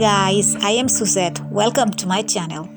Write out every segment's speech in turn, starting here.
guys, I am Suzette. Welcome to my channel.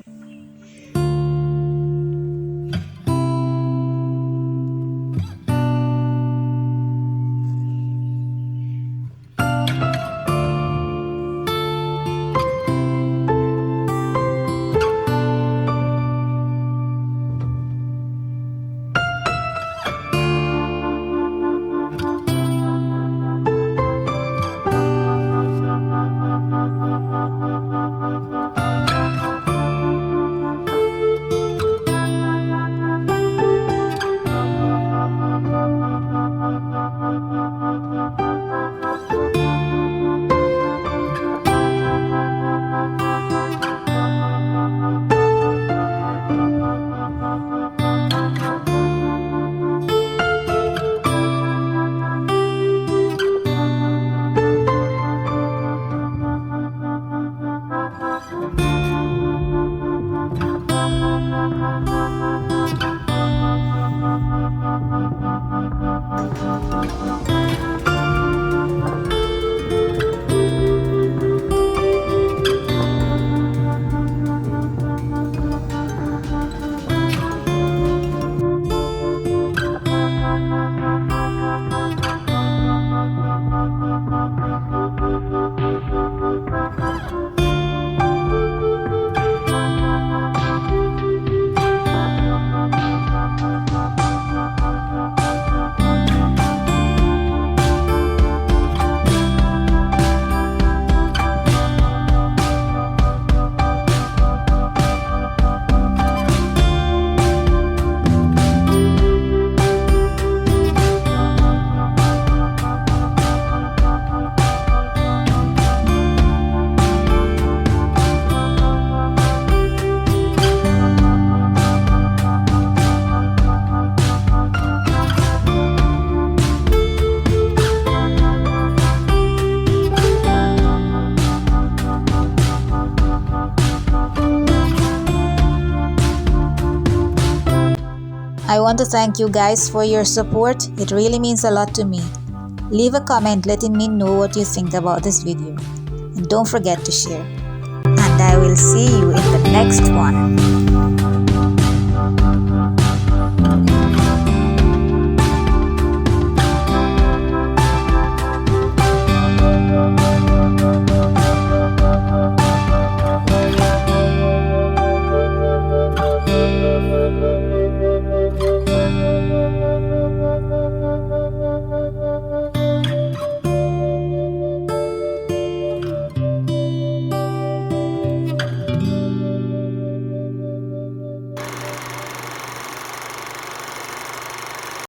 I want to thank you guys for your support. It really means a lot to me. Leave a comment letting me know what you think about this video. And don't forget to share. And I will see you in the next one.